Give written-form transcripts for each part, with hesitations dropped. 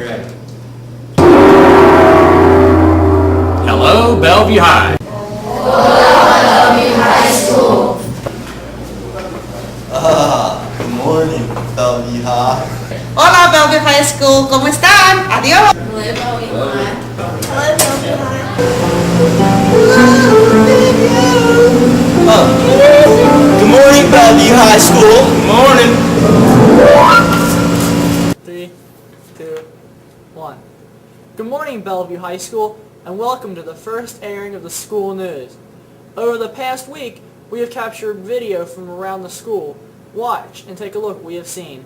Ready. Hello, Bellevue High. Good morning, Bellevue High. Hola, Bellevue High School. ¿Cómo están? Adiós. Good morning, Bellevue High School. Good morning. 3, 2, 1. Good morning, Bellevue High School, and welcome to the first airing of the school news. Over the past week, we have captured video from around the school. Watch and take a look what we have seen.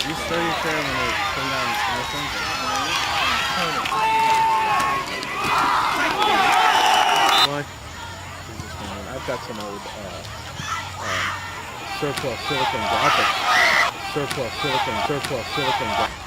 You start your chair when they come down in the center. What? I've got some old surplus silicon graphics. Surplus silicon graphics.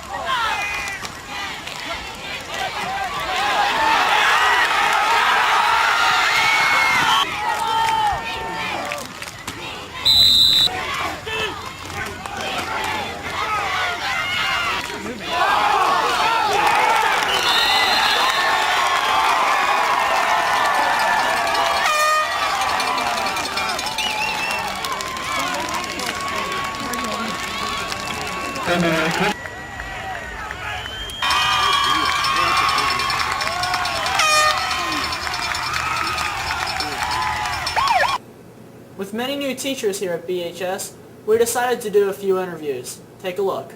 With many new teachers here at BHS, we decided to do a few interviews. Take a look.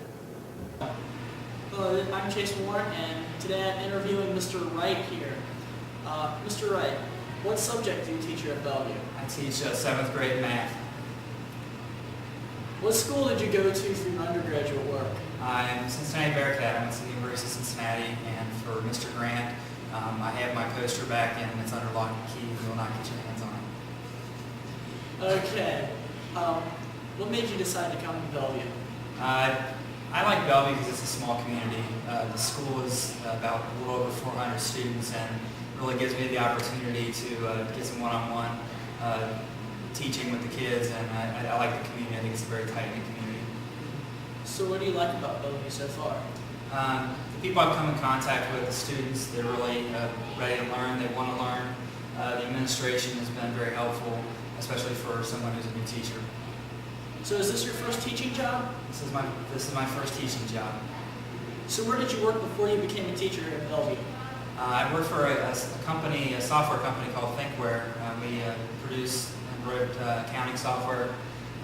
Hello, I'm Chase Moore, and today I'm interviewing Mr. Wright here. Mr. Wright, what subject do you teach here at Bellevue? I teach 7th grade math. What school did you go to for your undergraduate work? I'm Cincinnati Bearcat. I went to the University of Cincinnati, and for Mr. Grant, I have my poster back and it's under lock and key. You will not get your hands on it. Okay. What made you decide to come to Bellevue? I like Bellevue because it's a small community. The school is about a little over 400 students and really gives me the opportunity to get some one-on-one teaching with the kids, and I like the community. I think it's a very tight-knit community. So what do you like about Bellevue so far? The people I've come in contact with, the students, they're really ready to learn. They want to learn. The administration has been very helpful, especially for someone who's a new teacher. So is this your first teaching job? This is my first teaching job. So where did you work before you became a teacher here at Bellevue? I worked for a software company called Thinkware. We produce and wrote accounting software,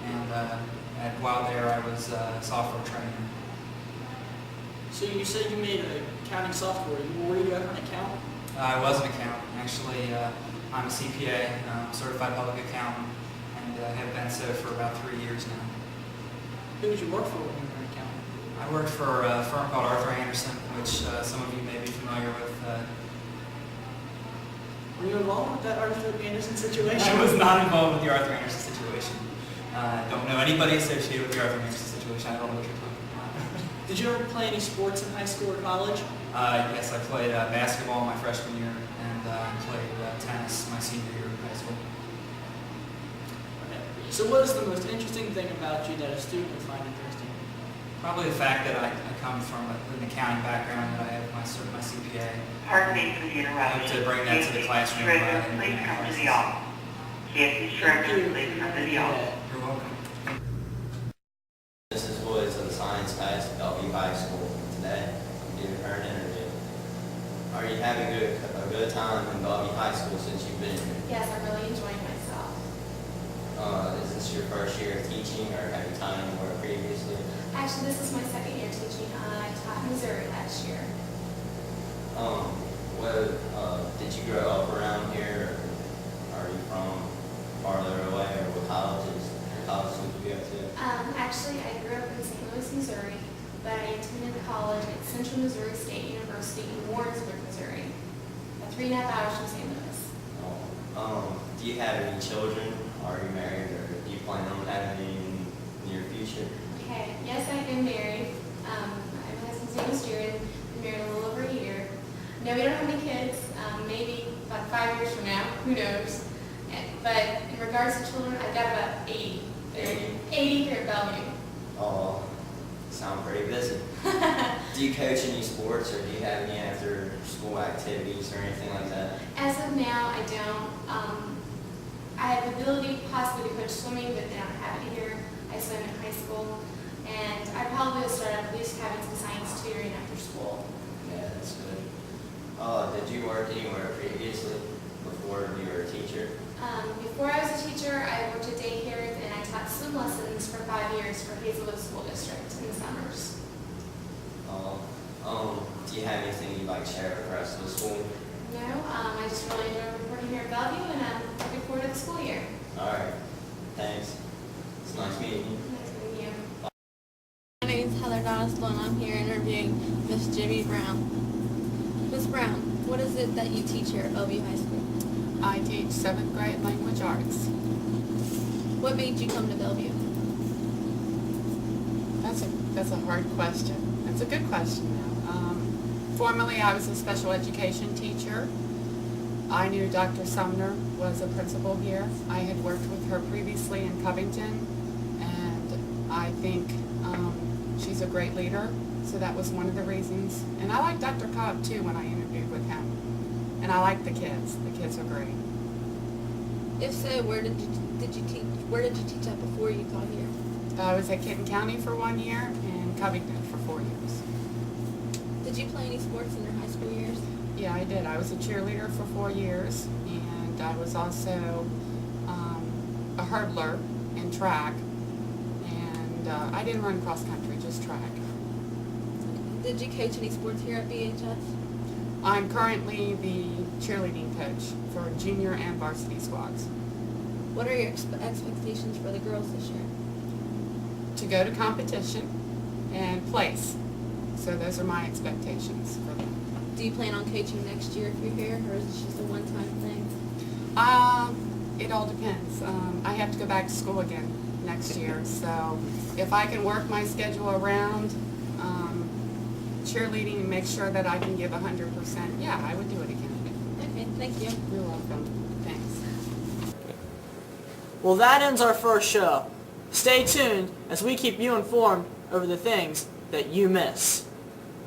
and while there I was a software trainer. So you said you made accounting software. Were you ever an accountant? I was an accountant. Actually, I'm a CPA, certified public accountant, and have been so for about 3 years now. Who did you work for when you were an accountant? I worked for a firm called Arthur Anderson, which some of you may be familiar with. Were you involved with that Arthur Anderson situation? I was not involved with the Arthur Anderson situation. I don't know anybody associated with the Arthur Anderson situation. I don't know what you're talking about. Did you ever play any sports in high school or college? Yes, I played basketball my freshman year and played tennis my senior year of high school. Okay. So what is the most interesting thing about you that a student would find interesting? Probably the fact that I come from an accounting background, that I have my CPA. Pardon me for the I interruption. hope to bring that to the classroom. Please come to the office. Casey Schroeder, please come to the office. You're welcome. This is Woods of the science class at Bellevue High School. Today, I'm doing having a good time in Bellevue High School since you've been here? Yes, I'm really enjoying myself. Is this your first year of teaching, or have you taught anywhere previously? Actually, this is my second year teaching. I taught Missouri last year. Did you grow up around here, or are you from farther away, or what colleges did you go to? Actually, I grew up in St. Louis, Missouri, but I attended college at Central Missouri State University in Warrensburg, Missouri. About 3.5 hours from St. Louis. Do you have any children? Are you married, or do you plan on having any in the near future? Okay, yes, I am married. My husband's name is Jared. Been married a little over a year. No, we don't have any kids. Maybe about 5 years from now. Who knows? But in regards to children, I've got about 80. 80 here at Bellevue. Oh, sound pretty busy. Do you coach any sports, or do you have any after-school activities or anything like that? As of now, I don't. I have the ability possibly to coach swimming, but they don't have it here. I swim in high school, and I probably will start at least having some science tutoring after school. Yeah, that's good. Did you work anywhere previously before you were a teacher? Before I was a teacher, I worked at daycare, and I taught swim lessons for 5 years for Hazelwood School District in the summers. Do you have anything you'd like to share with the rest of the school? No, I just really enjoy reporting here at Bellevue, and I'm looking forward to the school year. All right. Thanks. It's nice meeting you. Nice meeting you. My name is Heather Donislow, and I'm here interviewing Miss Jimmy Brown. Miss Brown, what is it that you teach here at Bellevue High School? I teach 7th grade language arts. What made you come to Bellevue? That's a hard question. That's a good question though. Formerly I was a special education teacher. I knew Dr. Sumner was a principal here. I had worked with her previously in Covington, and I think she's a great leader, so that was one of the reasons. And I like Dr. Cobb too when I interviewed with him. And I like the kids. The kids are great. If so, where did you teach? Where did you teach at before you got here? I was at Kenton County for 1 year and Covington for 4 years. Did you play any sports in your high school years? Yeah, I did. I was a cheerleader for 4 years, and I was also a hurdler in track, and I didn't run cross country, just track. Did you coach any sports here at BHS? I'm currently the cheerleading coach for junior and varsity squads. What are your expectations for the girls this year? To go to competition and place. So those are my expectations for them. Do you plan on coaching next year if you're here, or is this just a one-time thing? It all depends. I have to go back to school again next year, so if I can work my schedule around cheerleading and make sure that I can give 100%, yeah, I would do it again. Okay, thank you. You're welcome. Thanks. Well, that ends our first show. Stay tuned as we keep you informed over the things that you miss.